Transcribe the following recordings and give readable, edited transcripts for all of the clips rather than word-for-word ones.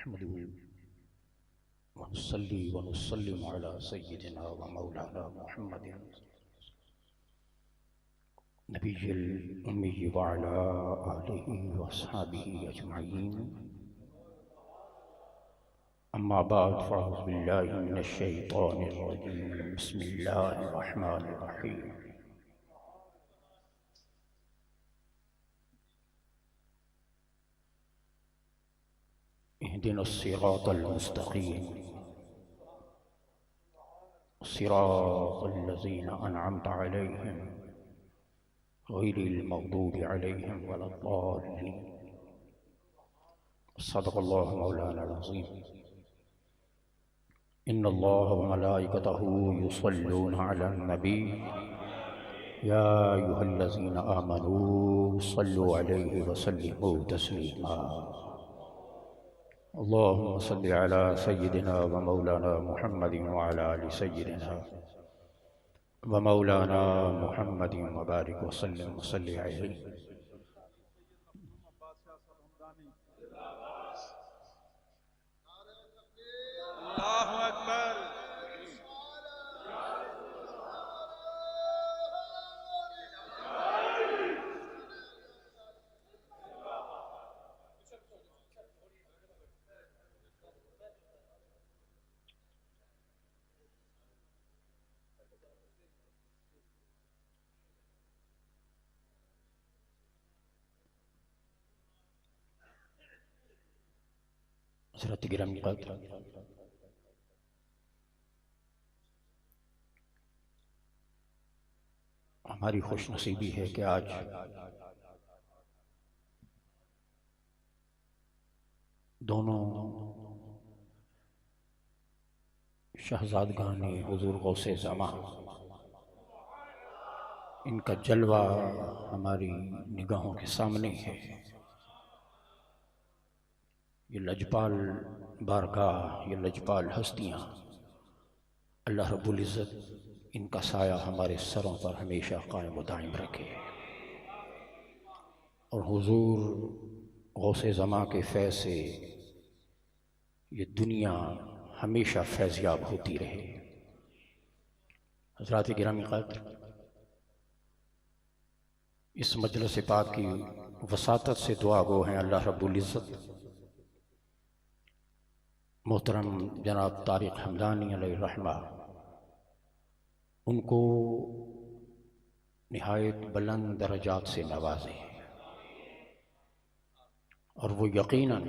नहमदुहु व नुसल्ली व नुसल्लिमु अला सय्यिदिना व मौलाना मुहम्मदिन नबिय्यिल उम्मी व अला आलिहि व अस्हाबिहि अजमईन। अम्मा बाद फ़अऊज़ु बिल्लाहि मिनश शैतानिर रजीम। बिस्मिल्लाहिर रहमानिर रहीम। इहदिनस सिरातल मुस्तक़ीम सिरातल लज़ीना अनअमता अलैहिम गैरिल मग़दूबि अलैहिम वलद्दाल्लीन। सदक़ल्लाहु मौलाना अज़ीम। इन्नल्लाह व मलाइकतहु युसल्लूना अलन नबी या अय्युहल्लज़ीना आमनू सल्लु अलैहि व सल्लिमू तस्लीमा। अल्लाहुम्मा सल्लि अला सय्यिदिना व मौलाना मुहम्मदिन व अला आलि सय्यिदिना व मौलाना मुहम्मदिन व बारिक व सल्लिम व सल्लि अलैहि। अल्लाहु अकबर। हज़रत गिरामी क़द्र हमारी खुशनसीबी है कि आज दोनों शहजादगाने हुज़ूर गौसे ज़मा इनका जलवा हमारी निगाहों के सामने है। ये लजपाल बारगाह, ये लजपाल हस्तियाँ, अल्लाह रब्बुल इज़्ज़त इनका साया हमारे सरों पर हमेशा कायम व दायम रखे और हुज़ूर गौसे ज़मा के फैज़ से ये दुनिया हमेशा फैज़याब होती रहे। हज़रात गिरामी क़द्र, इस मजलिस पाक की वसातत से दुआ गो हैं अल्लाह रब्बुल इज़्ज़त मोहतरम जनाब तारिक हमदानी अलैहि रहमा उनको निहायत बुलंद दरजात से नवाजे और वो यकीनन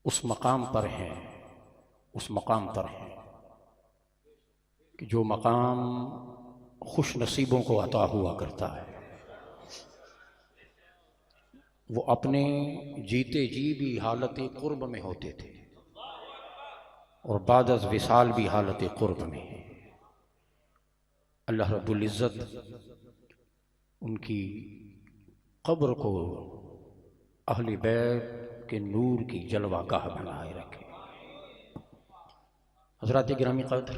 उस मकाम पर हैं कि जो मकाम खुश नसीबों को अता हुआ करता है। वो अपने जीते जी भी हालत कुर्ब में होते थे और बाद अज़ विसाल भी हालत कुर्ब में है। अल्लाह रब्बुल इज़्ज़त उनकी कब्र को अहले बैत के नूर की जलवागाह बनाए रखे। हज़रात गिरामी क़द्र,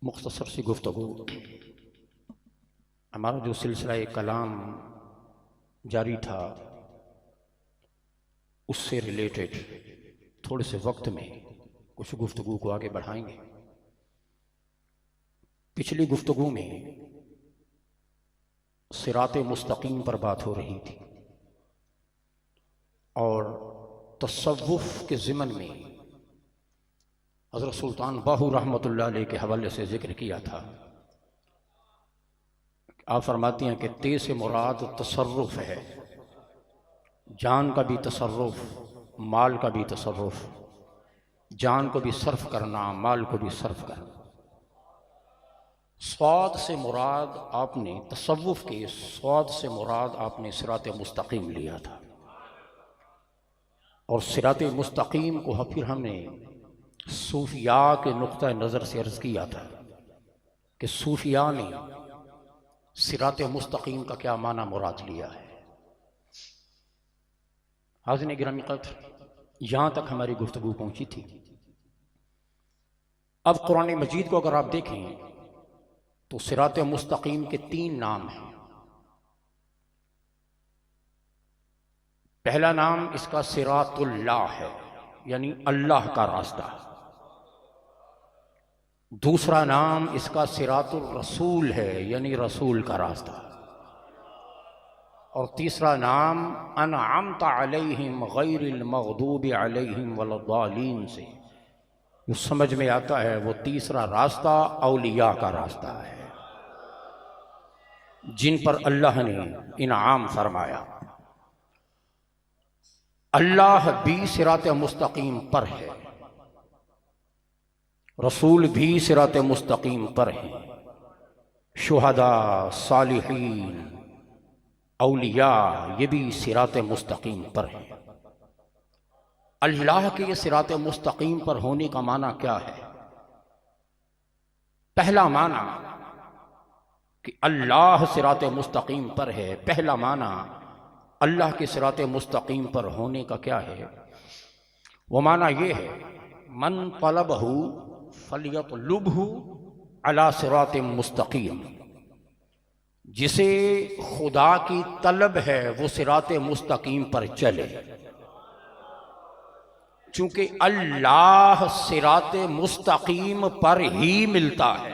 मुख्तसर सी गुफ्तगू, हमारा जो सिलसिला कलाम जारी था उससे रिलेटेड थोड़े से वक्त में कुछ गुफ्तगू को आगे बढ़ाएंगे। पिछली गुफ्तगू में सिराते मुस्तकीम पर बात हो रही थी और तसव्वुफ़ के ज़िमन में हज़रत सुल्तान बाहू रहमतुल्लाह अलैह के हवाले से ज़िक्र किया था। आप फरमाती हैं कि ते से मुराद तसर्रुफ़ है, जान का भी तसर्रुफ़, माल का भी तसर्रुफ़, जान को भी सर्फ करना, माल को भी सर्फ करना। स्वाद से मुराद आपने तसव्वुफ़ के स्वाद से मुराद आपने सिराते मुस्तकीम लिया था और सिराते मुस्तकीम को फिर हमने सूफिया के नुक्ता नज़र से अर्ज़ किया था कि सूफिया ने सिराते मुस्तकीम का क्या माना मुराद लिया है। हाज़िन गिरामी क़द्र, यहाँ तक हमारी गुफ्तगू पहुँची थी। अब कुरान मजीद को अगर आप देखें तो सिराते मुस्तकीम के 3 नाम हैं। पहला नाम इसका सिरातुल्लाह है, यानी अल्लाह का रास्ता। दूसरा नाम इसका सिरातुर रसूल है, यानी रसूल का रास्ता। और तीसरा नाम अनअमता अलैहिम गैरिल मग़दूबि अलैहिम वलद्दालीन से जो समझ में आता है, वो तीसरा रास्ता औलिया का रास्ता है, जिन पर अल्लाह ने इनाम फरमाया। अल्लाह भी सिरात मुस्तकीम पर है, रसूल भी सिरात मुस्तकीम पर है, शुहदा, सालिहीन, औलिया ये भी सिरात मुस्तकीम पर है। अल्लाह के सिरात मुस्तकीम पर होने का माना क्या है? पहला माना कि अल्लाह सिरात मुस्तकीम पर है, पहला माना अल्लाह के सिरात मुस्तकीम पर होने का क्या है? वो माना ये है, मन तलबहु फलियतलुबहु अला सिरात मुस्तकीम, जिसे खुदा की तलब है वो सिरात मुस्तकीम पर चले। चूंकि अल्लाह सिरात मुस्तकीम पर ही मिलता है,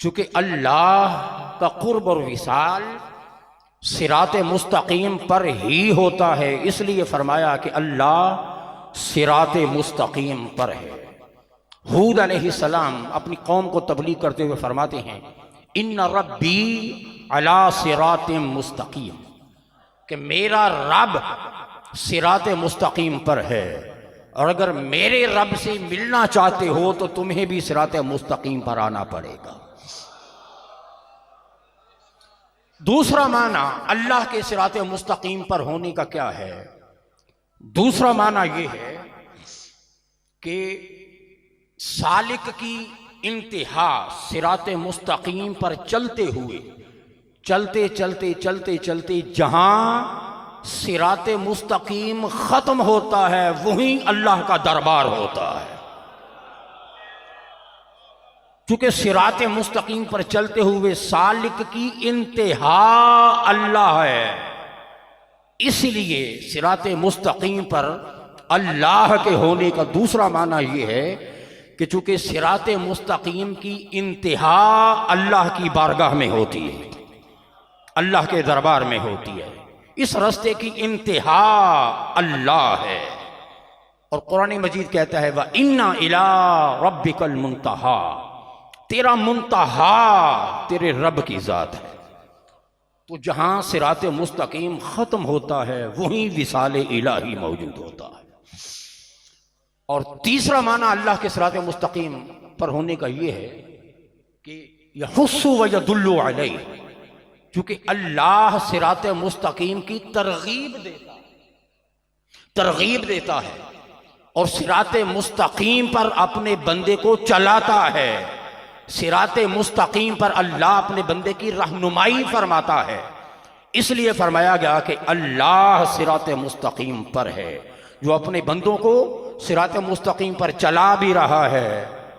चूंकि अल्लाह का कुर्ब और विसाल सिरात मुस्तकीम पर ही होता है, इसलिए फरमाया कि अल्लाह सिरात मुस्तकीम पर है। हूद अलैहिस्सलाम अपनी कौम को तबलीग करते हुए फरमाते हैं, इन्ना रब्बी अला सिरात मुस्तकीम, कि मेरा रब सिरात मुस्तकीम पर है, और अगर मेरे रब से मिलना चाहते हो तो तुम्हें भी सिरात मुस्तकीम पर आना पड़ेगा। दूसरा माना अल्लाह के सिरात मुस्तकीम पर होने का क्या है? दूसरा माना यह है कि सालिक की इंतहा सिरात मुस्तकीम पर चलते हुए, चलते चलते चलते चलते जहां सिरात मुस्तकीम खत्म होता है वहीं अल्लाह का दरबार होता है। क्योंकि सिरात मुस्तकीम पर चलते हुए सालिक की इंतहा अल्लाह है, इसलिए सिरात मुस्तकीम पर अल्लाह के होने का दूसरा माना यह है कि चूंकि सिरात मुस्तकीम की इंतहा अल्लाह की बारगाह में होती है, अल्लाह के दरबार में होती है, इस रास्ते की इंतहा अल्लाह है। और कुरान मजीद कहता है, व इन्ना इला रब्बिकल मुंतहा, तेरा मुंतहा तेरे रब की जात है। तो जहां सिरात मुस्तकीम खत्म होता है वहीं विसाल इलाही मौजूद होता है। और तीसरा माना अल्लाह के सिरात मुस्तकीम पर होने का यह है कि यहुस्सु व यदुल्लु अलैहि, क्योंकि अल्लाह सिरात मुस्तकीम की तरगीब देता है और सिरात मुस्तकीम पर अपने बंदे को चलाता है। सिरात मुस्तकीम पर अल्लाह अपने बंदे की रहनुमाई फरमाता है, इसलिए फरमाया गया कि अल्लाह सिरात मुस्तकीम पर है, जो अपने बंदों को सिरात मुस्तकीम पर चला भी रहा है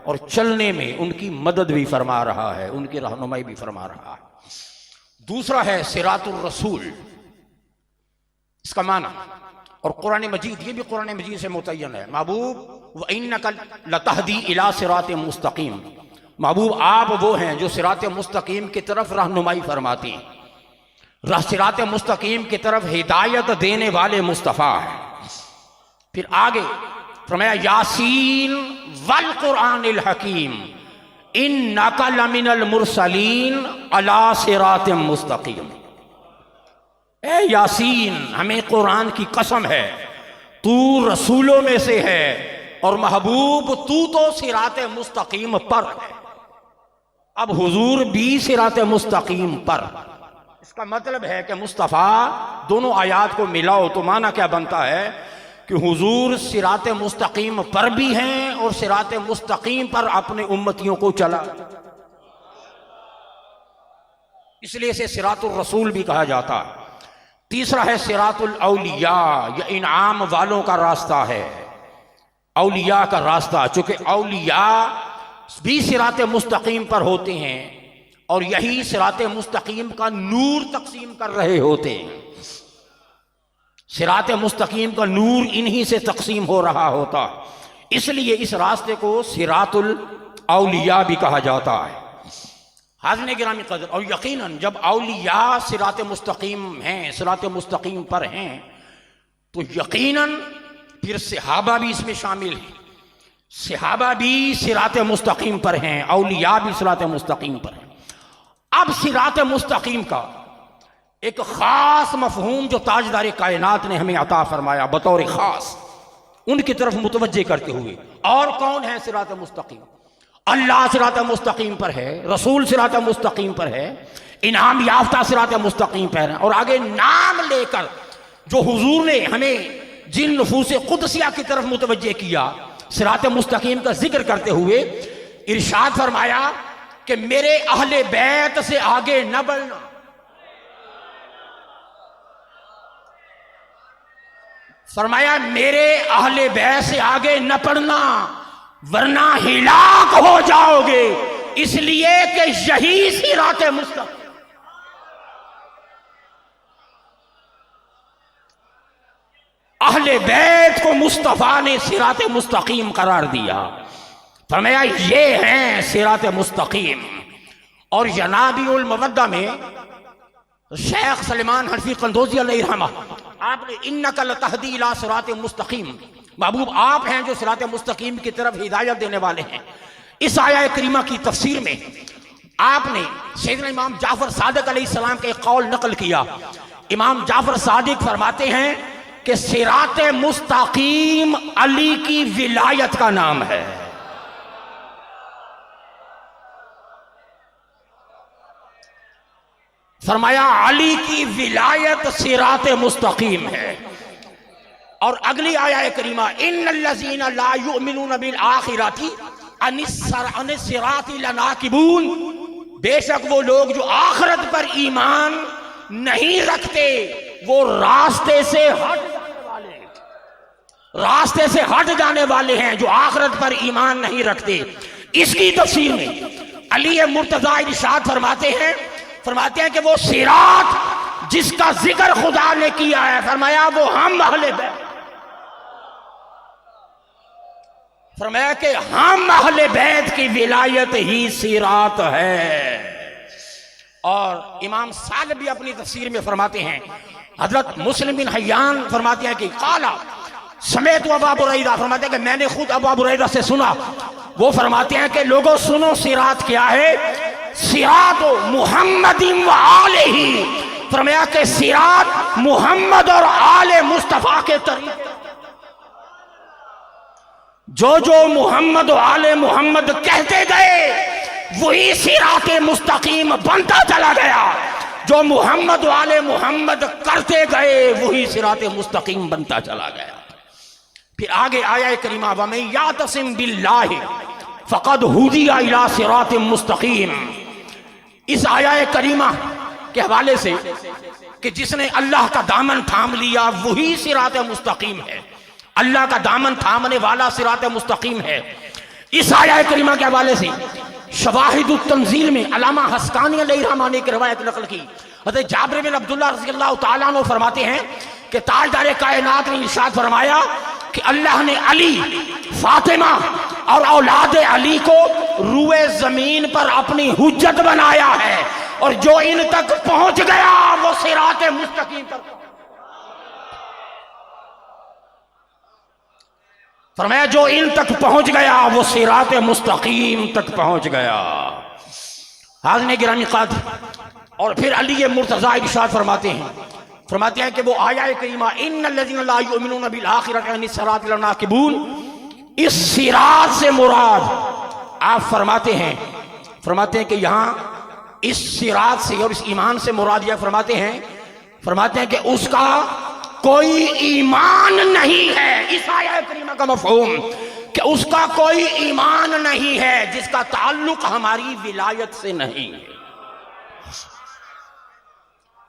और चलने में उनकी मदद भी फरमा रहा है, उनकी रहनुमाई भी फरमा रहा है। दूसरा है सिरातुर रसूल, इसका माना, और कुरान मजीद, ये भी कुरान मजीद से मुतय्यन है, महबूब व इन्नका लतहदी इला सिरात मुस्तकीम, महबूब आप वो हैं जो सिरात मुस्तकीम की तरफ रहनुमाई फरमाती हैं, सिरात मुस्तकीम की तरफ हिदायत देने वाले मुस्तफ़ा हैं। फिर आगे फरमाया, यासीन वल कुरानिल हकीम इन्नका लमिनल मुरसलीन अला सिरात मुस्तकीम। ए यासीन, हमें कुरान की कसम है, तू रसूलों में से है और महबूब तू तो सिरात मुस्तकीम पर है। अब हुजूर भी सिरात मुस्तकीम पर, इसका मतलब है कि मुस्तफ़ा, दोनों आयात को मिलाओ तो माना क्या बनता है कि हुजूर सिरात मुस्तकीम पर भी हैं और सिरात मुस्तकीम पर अपने उम्मतियों को चला, इसलिए इसे सिरातुल रसूल भी कहा जाता है। तीसरा है सिरातुल औलिया, यह इनाम वालों का रास्ता है, औलिया का रास्ता, चूंकि औलिया भी सिरात मुस्तकीम पर होते हैं और यही सिराते मुस्तकीम का नूर तकसीम कर रहे होते। सिराते मुस्तकीम का नूर इन्हीं से तकसीम हो रहा होता, इसलिए इस रास्ते को सिरातुल औलिया भी कहा जाता है। हाज़िरीन गिरामी क़दर, और यकीनन जब औलिया सिरात मुस्तकीम हैं, सिरात मुस्तकीम पर हैं, तो यकीनन फिर सहाबा भी इसमें शामिल हैं। सहाबा भी सिरात मुस्तकीम पर हैं, औलिया भी सिरात मुस्तकीम पर हैं। अब सिरात मुस्तकीम का एक ख़ास मफ़हूम जो ताजदार कायनात ने हमें अता फरमाया बतौर ख़ास, उनकी तरफ मुतवज्जे करते हुए, और कौन है सिरात मुस्तकीम? अल्लाह सिरात मुस्तकीम पर है, रसूल सिरात मुस्तकीम पर है, इनाम याफ्ता सिरात मुस्तकीम पर है। और आगे नाम लेकर जो हुजूर ने हमें जिन नफूस कुदसिया की तरफ मुतवज्जे किया, सिरात मुस्तकीम का जिक्र करते हुए इरशाद फरमाया कि मेरे अहले बैत से आगे न बढ़ना, फरमाया मेरे अहले बैत से आगे न पढ़ना वरना हिलाक हो जाओगे, इसलिए कि यही सिरात मुस्तकीम। अहले बैत को मुस्तफा ने सिरात मुस्तकीम करार दिया, फरमाया ये हैं सिरात मुस्तकीम। और जनाबीउल मवद्दा में शेख सलेमान हनफी कंदोजी अलैहिर्रहमा आपने इन्नका लतहदी इला सिरात मुस्तकीम, महबूब आप हैं जो सिरात मुस्तकीम की तरफ हिदायत देने वाले हैं। इस आया करीमा की तफसीर में आपने सैयदना इमाम जाफर सादिक अलैहिस्सलाम का एक कौल नकल किया। इमाम जाफर सादिक फरमाते हैं कि सिरात मुस्तकीम अली की विलायत का नाम है। फरमाया अली की विलायत सिरात मुस्तकीम है। और अगली आया करीमा इन्नल्लज़ीना ला युमिनून बिल आखिरती अनिस्सिराती लनाकिबून, बेशक वो लोग जो आखिरत पर ईमान नहीं रखते वो रास्ते से हट जाने वाले हैं जो आखिरत पर ईमान नहीं रखते। इसकी तफसीर में अली मुर्तजा इरशाद फरमाते हैं कि वो सिरात जिसका जिक्र खुदा ने किया है, फरमाया वो हम अहले बैत, फरमाया कि हम अहले बैत की विलायत ही सिरात है। और इमाम सादिक भी अपनी तफसीर में फरमाते हैं, हजरत मुस्लिम बिन हय्यान फरमाते हैं कि काला समेत अबू बुरैदा, फरमाते हैं कि मैंने खुद अबू बुरैदा से सुना, वो फरमाते हैं कि लोगों सुनो सिरात क्या है, सिरात मुहम्मदिन व आलिही, फरमाया कि सिरात मुहम्मद और आले मुस्तफा के तरीके, जो मोहम्मद और आले मोहम्मद कहते गए वही सिरात मुस्तकीम बनता चला गया, जो मोहम्मद और आले मोहम्मद करते गए वही सिरात मुस्तकीम बनता चला गया। फिर आगे आया करीमा वमन यातसिम बिल्लाहि फक़द हुदिया इला सिरात मुस्तकीम। इस आया करीमा के हवाले से कि जिसने अल्लाह का दामन थाम लिया वही सिरात मुस्तकीम है, अल्लाह का दामन थामने वाला सिरात मुस्तकीम है। इस आया करीमा के हवाले से शवाहिदुत तंजील में अल्लामा हस्कानी अलैहिर्रहमा ने एक रिवायत नकल की। हज़रत जाबिर बिन अब्दुल्लाह रज़ियल्लाहु तआला अन्हु फरमाते हैं कि ताजदार कायनात ने इरशाद फरमाया कि अल्लाह ने अली, फातिमा और औलाद अली को रूए जमीन पर अपनी हुज्जत बनाया है, और जो इन तक पहुंच गया वो सिरात मुस्तकीम पर, फरमाया जो इन तक पहुंच गया वो सिरात मुस्तकीम तक पहुंच गया। हाज़िरीन गिरामी क़द्र, और फिर अली मुर्तज़ा इरशाद फरमाते हैं कि वो आया करीमा इन्नल्लज़ीना ला युमिनून बिल आखिरति अनिस्सिराति लनाकिबून, इस सिरात से मुराद आप फरमाते हैं कि यहाँ इस सिरात से और इस ईमान से मुराद यह फरमाते हैं कि उसका कोई ईमान नहीं है। इस आयत करीमा का मफ़हूम कि उसका कोई ईमान नहीं है जिसका ताल्लुक हमारी विलायत से नहीं है।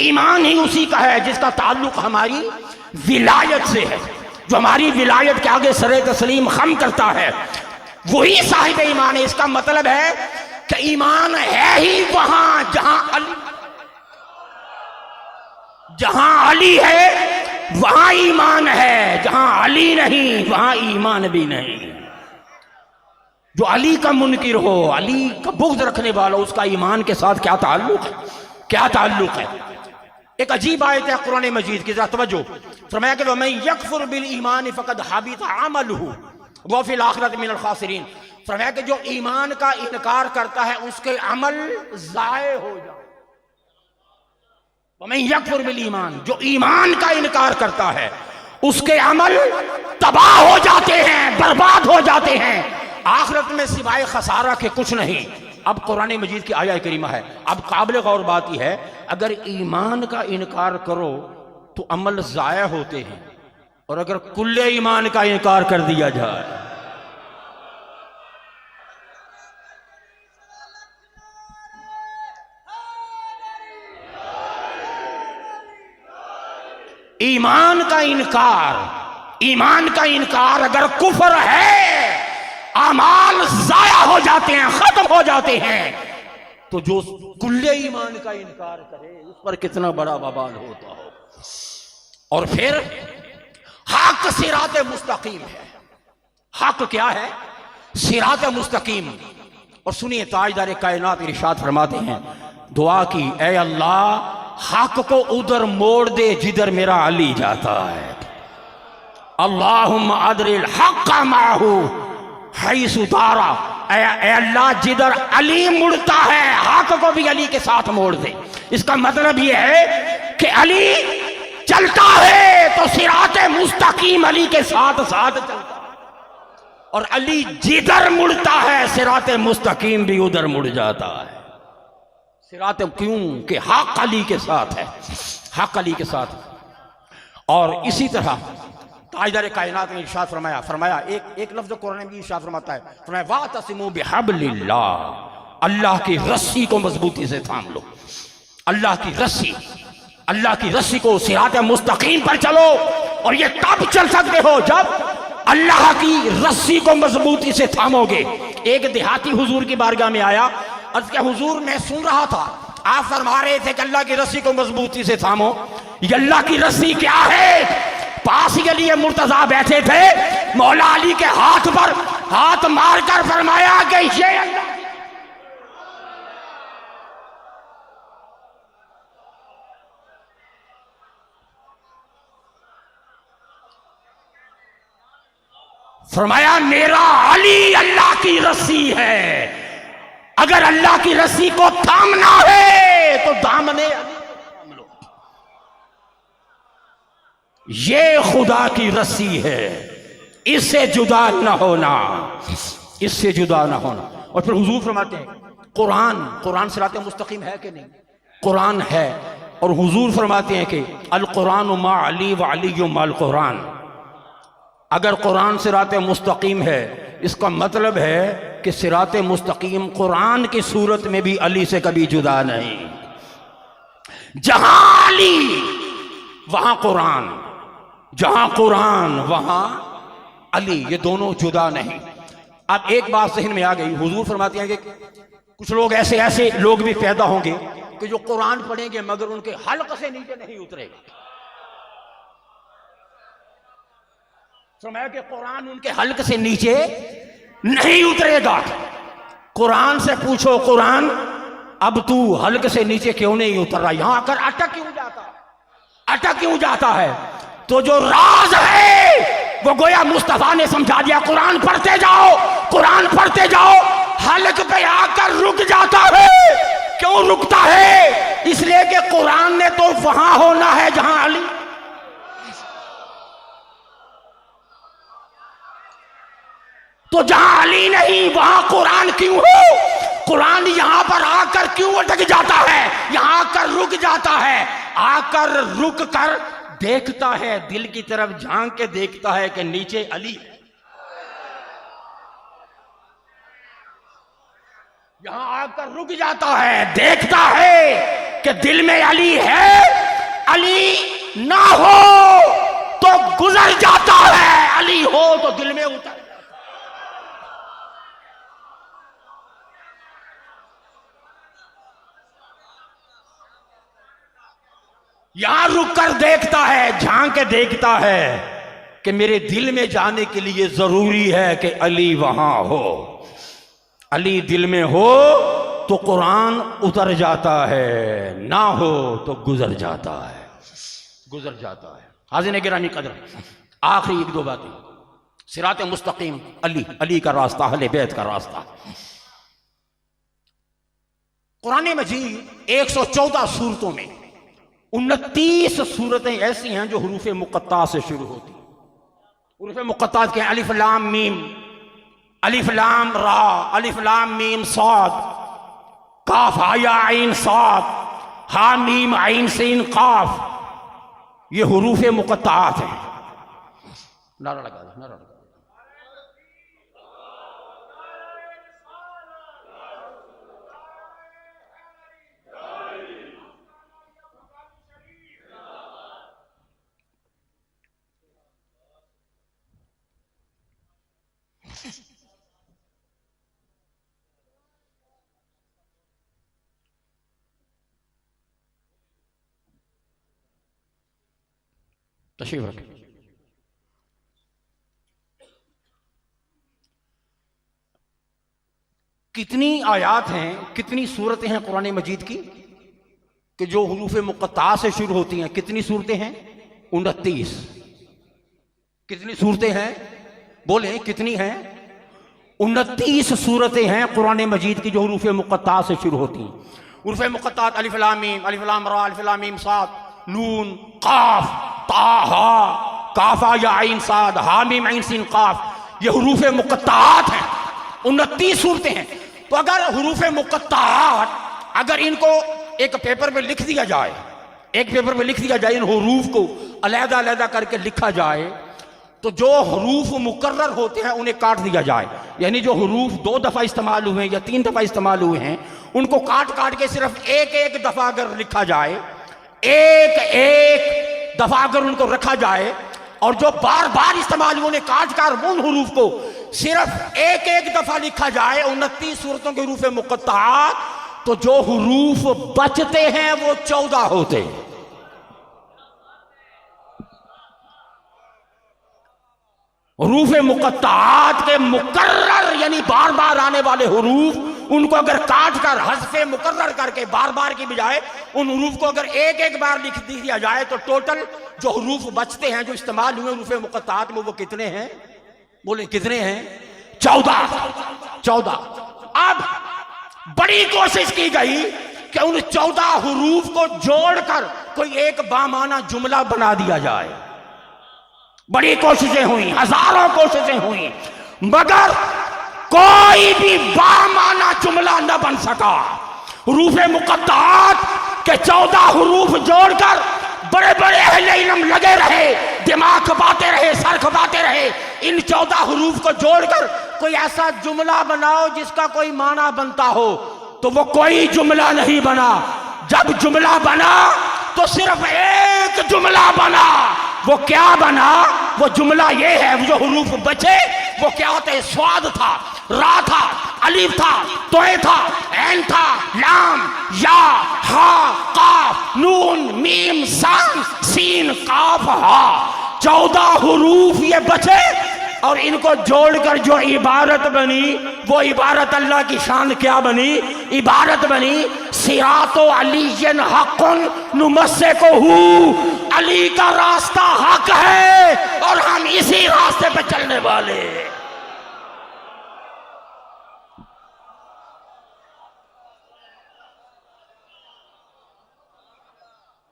ईमान ही उसी का है जिसका ताल्लुक हमारी विलायत से है, जो हमारी विलायत के आगे सरे तस्लीम खम करता है वही साहिब ईमान है। इसका मतलब है कि ईमान है ही वहां जहां अली है वहां ईमान है, जहां अली नहीं वहां ईमान भी नहीं। जो अली का मुनकिर हो, अली का बुग़्ज़ रखने वाला, उसका ईमान के साथ क्या ताल्लुक है, क्या ताल्लुक है। एक अजीब आयत है कुरान मजीद की, जरा तवज्जो। फरमाया कि वमन यकफुर बिल ईमान फक़द हबित अमलुहु व फिल आखिरति मिनल खासिरीन। फरमाया कि जो ईमान का इनकार करता है उसके अमल ज़ाये हो जाए। वमन यकफुर बिल ईमान, जो ईमान का इनकार करता है उसके अमल तबाह हो जाते हैं, बर्बाद हो जाते हैं, आखिरत में सिवाय खसारा के कुछ नहीं। अब कुरान मजीद की आया करीमा है। अब काबिल गौर बात यह है, अगर ईमान का इनकार करो तो अमल ज़ाया होते हैं, और अगर कुल्ले ईमान का इनकार कर दिया जाए, ईमान का इनकार अगर कुफर है, अमाल ज़ाया हो जाते हैं, खत्म हो जाते हैं। तो जो कुल्ले ईमान का इनकार करे उस पर कितना बड़ा वबाल होता हो। और फिर हक सिरात मुस्तकीम है। हक क्या है? सिरात मुस्तकीम। और सुनिए, ताजदार कायनात इरशाद फरमाते हैं, दुआ की, ऐ अल्लाह हक को उधर मोड़ दे जिधर मेरा अली जाता है। अल्लाहुम्मा अदरिल हक़ माहू हैसु दारा। ऐ अल्लाह जिधर अली मुड़ता है हक को भी अली के साथ मोड़ दे। इसका मतलब यह है कि अली चलता है तो सिराते मुस्तकीम अली के साथ साथ चलता है, और अली जिधर मुड़ता है सिराते मुस्तकीम भी उधर मुड़ जाता है। सिराते क्यों? कि हक अली के साथ है, हक अली के साथ। और इसी तरह ताजदार कायनात ने इरशाद फरमाया एक लफ्ज़ कुरान में इरशाद फरमाता है, फरमाया वातसिमू बिहब्लिल्लाह, अल्लाह की रस्सी को मजबूती से थाम लो। अल्लाह की रस्सी को सिरात मुस्तकीम पर चलो। और ये तब चल सकते हो जब अल्लाह की रस्सी को मजबूती से थामोगे। एक देहाती हुजूर की बारगाह में आया, अर्ज़ किया, हुजूर मैं सुन रहा था आप फरमा रहे थे कि अल्लाह की रस्सी को मजबूती से थामो, ये अल्लाह की रस्सी क्या है? पास के लिए मुर्तजा बैठे थे, मौला अली के हाथ पर हाथ मारकर फरमाया कि ये अल्लाह। फरमाया मेरा अली अल्लाह की रस्सी है, अगर अल्लाह की रस्सी को थामना है तो दामने ये खुदा की रस्सी है, इससे जुदा न होना, इससे जुदा न होना। और फिर हुजूर फरमाते हैं कुरान सिरात मुस्तकीम है कि नहीं? कुरान है। और हुजूर फरमाते हैं कि अल कुरान मा अली व अली माल कुरान। अगर कुरान सिरात मुस्तकीम है, इसका मतलब है कि सिरात मुस्तकीम कुरान की सूरत में भी अली से कभी जुदा नहीं। जहां अली वहां कुरान, जहां कुरान वहां अली, ये दोनों जुदा नहीं। अब एक बात ज़हन में आ गई, हुजूर फरमाते हैं कि कुछ लोग ऐसे लोग भी पैदा होंगे कि जो कुरान पढ़ेंगे मगर उनके हल्क से नीचे नहीं उतरेगा। फरमाया कि कुरान उनके हल्क से नीचे नहीं उतरेगा। कुरान से पूछो, कुरान अब तू हल्क से नीचे क्यों नहीं उतर रहा, यहां आकर अटक क्यों जाता है? तो जो राज है वो गोया मुस्तफा ने समझा दिया। कुरान पढ़ते जाओ, हल्क पे आकर रुक जाता है। क्यों रुकता है? इसलिए कि कुरान ने तो वहां होना है जहां अली। तो जहां अली नहीं वहां कुरान क्यों हो? कुरान यहां पर आकर क्यों अटक जाता है, यहां आकर रुक जाता है? आकर रुक कर देखता है, दिल की तरफ झांक के देखता है कि नीचे अली। यहां आकर रुक जाता है, देखता है कि दिल में अली है। अली ना हो तो गुजर जाता है, अली हो तो दिल में उतर। यहां रुक कर देखता है, झांक के देखता है कि मेरे दिल में जाने के लिए जरूरी है कि अली वहां हो। अली दिल में हो तो कुरान उतर जाता है, ना हो तो गुजर जाता है, गुजर जाता है। हाज़िर गिरामी कदर, आखिरी एक दो बातें। सिरात मुस्तकीम अली, अली का रास्ता, अहले बैत का रास्ता। कुरान मजीद 114 सूरतों में 29 सूरतें ऐसी हैं जो हुरूफ मुक़त्ता से शुरू होती हैं। हुरूफ मुक़त्ता के अलिफ लाम मीम, अलिफ लाम रा, अलिफ लाम मीम साद, काफ हाया आइन साद, हा मीम आइन सीन काफ, ये हुरूफ मुक़त्तात हैं। नारा लगा दो, नारा लगा। तशरीफ रखें। कितनी आयात हैं, कितनी सूरतें हैं कुरान मजीद की कि जो हुरूफ मुक़त्ता से शुरू होती हैं? कितनी सूरतें हैं? 29। कितनी सूरतें हैं? बोले कितनी हैं? 29 सूरतें हैं कुरान मजीद की जो हुरूफ मुक़त्ता से शुरू होती हैं। हुरूफ मुक़त्ता अलिफ लाम मीम, अलिफ लाम रा, अलिफ लाम मीम साद, नून काफ ताहा, काफा या आइन साद, हा मीम आइन सीन काफ, ये हुरूफ मुक़त्तात हैं। 29 सूरतें हैं। तो अगर हुरूफ मुक़त्तात, अगर इनको एक पेपर पे लिख दिया जाए, एक पेपर पे लिख दिया जाए, इन हुरूफ को अलहदा अलहदा करके लिखा जाए, तो जो हरूफ मुकर्रर होते हैं उन्हें काट दिया जाए। यानी जो हरूफ 2 दफा इस्तेमाल हुए हैं या 3 दफा इस्तेमाल हुए हैं, उनको काट काट के सिर्फ एक एक दफा अगर लिखा जाए, एक एक दफा अगर उनको रखा जाए, और जो बार बार इस्तेमाल हुए उन्हें काट कर उन हरूफ को सिर्फ एक एक दफा लिखा जाए, 29 सूरतों के हरूफ मुक़त्तात, तो जो हरूफ बचते हैं वो 14 होते हैं। हरूफ मुक़त्तात के मुकर्रर यानी बार बार आने वाले हरूफ, उनको अगर काट कर हज़्फ़े मुकर्रर करके बार बार की बजाय उन हरूफ को अगर एक एक बार लिख दिया जाए, तो टोटल जो हरूफ बचते हैं, जो इस्तेमाल हुए हरूफ मुक़त्तात में, वो कितने हैं? बोले कितने हैं? 14। अब बड़ी कोशिश की गई कि उन 14 हरूफ को जोड़कर कोई एक बामाना जुमला बना दिया जाए। बड़ी कोशिशें हुई, हजारों कोशिशें हुई, मगर कोई भी बामाना जुमला न बन सका। हरूफ मुक़त्तात के 14 हरूफ जोड़कर बड़े बड़े अहले इल्म लगे रहे, दिमाग खपाते रहे, सर खपाते रहे। इन 14 हरूफ को जोड़कर कोई ऐसा जुमला बनाओ जिसका कोई माना बनता हो, तो वो कोई जुमला नहीं बना। जब जुमला बना तो सिर्फ एक जुमला बना। वो क्या बना? वो जुमला ये है, जो हरूफ बचे वो क्या होते हैं? स्वाद था, रा था, अलीफ था, तोए था, ऐन था, लाम, या, हा, काफ, नून, मीम, सान, सीन, काफ, हा। 14 हरूफ ये बचे, और इनको जोड़कर जो इबारत बनी, वो इबारत अल्लाह की शान क्या बनी? इबारत बनी सिरातो अलीयन हक़्क़ुन नुमस्सिकुहु, अली का रास्ता हक है और हम इसी रास्ते पे चलने वाले।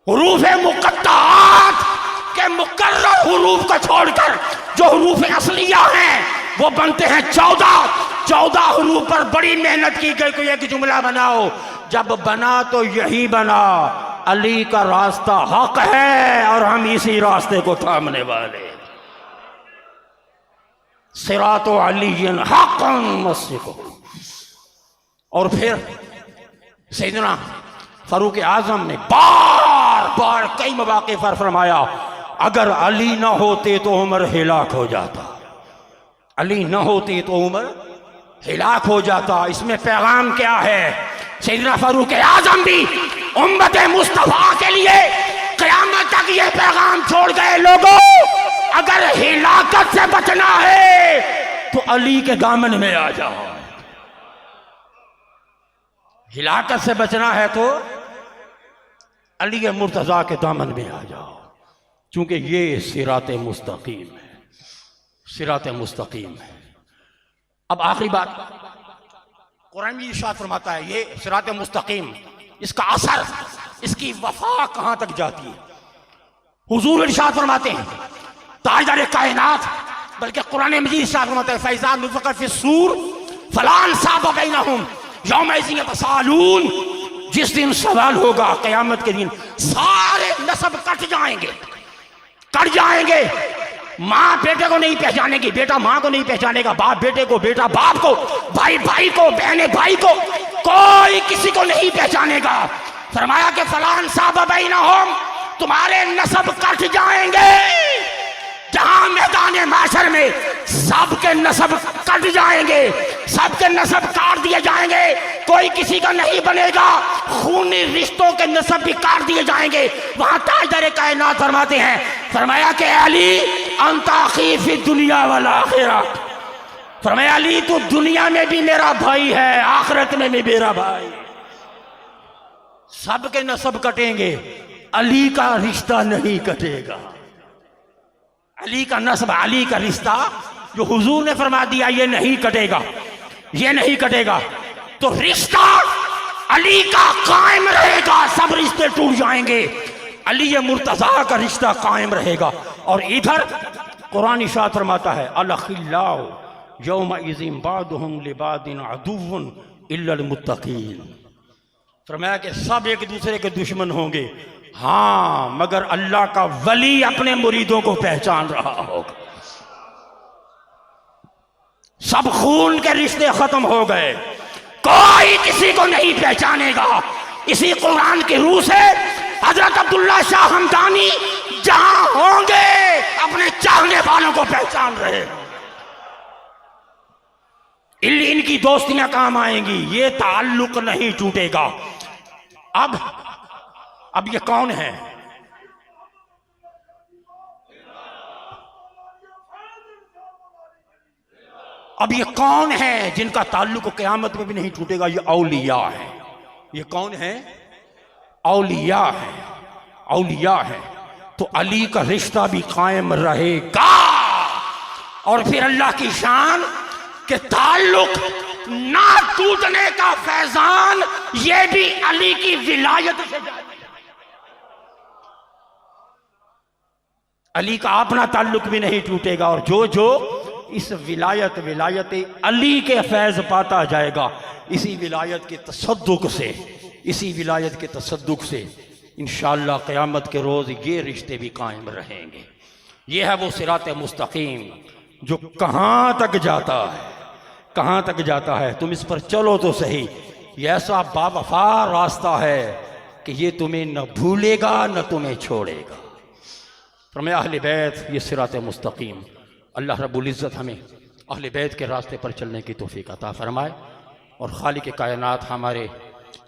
हुरूफ मुक़त्तात के मुकर्रर हुरूफ को छोड़कर जो हुरूफ असलिया हैं वो बनते हैं 14 हुरूफ पर बड़ी मेहनत की गई। कोई एक जुमला बनाओ, जब बना तो यही बना, अली का रास्ता हक है और हम इसी रास्ते को थामने वाले। सिरातो अलीयन हक़्क़ुन मस्सिकुहु। और फिर सैयदना फारूक आज़म ने बार बार कई मौक़े पर फरमाया, अगर अली ना होते तो उमर हिलाक हो जाता, अली ना होते तो उमर हिलाक हो जाता। इसमें पैगाम क्या है? सैयदना फारूक आज़म भी उम्मत मुस्तफ़ा के लिए क़यामत अली के दामन में आ जाओ। हिलाकत से बचना है तो अली मुर्तजा के दामन में आ जाओ, क्योंकि ये सिराते मुस्तकीम है, सिराते मुस्तकीम है। अब आखिरी बात, कुरान में इरशाद फरमाता है ये सिराते मुस्तकीम, इसका असर, इसकी वफा कहां तक जाती है। हुजूर इरशाद फरमाते हैं ताजदार कायनात, बल्कि कुरान मजीद इरशाद फरमाता है फैज़ा नुफ़िख़ फ़िस्सूर फ़ला अंसाब बैनहुम यौमइज़िन यतसाअलून, जिस दिन सवाल होगा क़यामत के दिन सारे नस्ब कट जाएंगे, कट जाएंगे। माँ बेटे को नहीं पहचानेगी, बेटा माँ को नहीं पहचानेगा, बाप बेटे को, बेटा बाप को, भाई भाई को, बहने भाई को, कोई किसी को नहीं पहचानेगा। फरमाया कि फ़ला अंसाब बैनहुम, तुम्हारे नस्ब कट जाएंगे। जहां मैदान माशर में सबके नस्ब कट जाएंगे, सबके नस्ब काट दिए जाएंगे, कोई किसी का नहीं बनेगा, खूनी रिश्तों के नस्ब भी काट दिए जाएंगे। वहां ताजदार कायनात फरमाते हैं, फरमाया कि अली अंता अखी फी दुनिया वल आखिरा, फरमाया अली तू दुनिया में भी मेरा भाई है, आखिरत में भी मेरा भाई। सबके नस्ब कटेंगे, अली का रिश्ता नहीं कटेगा। अली का नस्ब, अली का रिश्ता जो हुजूर ने फरमा दिया ये नहीं कटेगा, ये नहीं कटेगा। तो रिश्ता अली का कायम रहेगा, सब रिश्ते टूट जाएंगे, अली मुर्तज़ा का रिश्ता कायम रहेगा। और इधर कुरान इरशाद फरमाता है अल-अखिल्लाउ यौमइज़िन बादुहुम लिबादिन अदुव्वुन इल्लल मुत्तकीन, फरमाया कि सब एक दूसरे के दुश्मन होंगे, हाँ मगर अल्लाह का वली अपने मुरीदों को पहचान रहा होगा। सब खून के रिश्ते खत्म हो गए, कोई किसी को नहीं पहचानेगा। इसी कुरान की रूह से हजरत अब्दुल्ला शाह हमदानी जहां होंगे अपने चाहने वालों को पहचान रहे। इनकी दोस्तियां काम आएंगी, ये ताल्लुक नहीं टूटेगा। अब ये कौन है? अब ये कौन है जिनका ताल्लुक क़यामत में भी नहीं टूटेगा? ये औलिया है। ये कौन है? औलिया है, औलिया है। तो अली का रिश्ता भी कायम रहेगा। और फिर अल्लाह की शान के ताल्लुक ना टूटने का फैजान ये भी अली की विलायत से जाता है। अली का अपना ताल्लुक भी नहीं टूटेगा। और जो जो इस विलायत अली के फैज़ पाता जाएगा, इसी विलायत के तसद्दुक से, इसी विलायत के तसद्दुक से इंशाअल्लाह क़यामत के रोज़ ये रिश्ते भी कायम रहेंगे। ये है वो सिराते मुस्तकीम जो कहाँ तक जाता है, कहाँ तक जाता है। तुम इस पर चलो तो सही। ये ऐसा बावफा रास्ता है कि ये तुम्हें न भूलेगा न तुम्हें छोड़ेगा। फरमाया अहले बैत ये सिराते मुस्तकीम। अल्लाह रब्बुल इज़्ज़त हमें अहले बैत के रास्ते पर चलने की तौफीक अता फरमाए और खालिक कायनात हमारे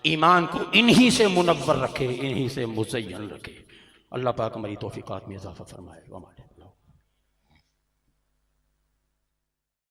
ईमान को इन्हीं से मुनव्वर रखे, इन्हीं से मुज़य्यन रखे। अल्लाह पाक हमारी तौफीक़ात में इज़ाफ़ा फरमाए।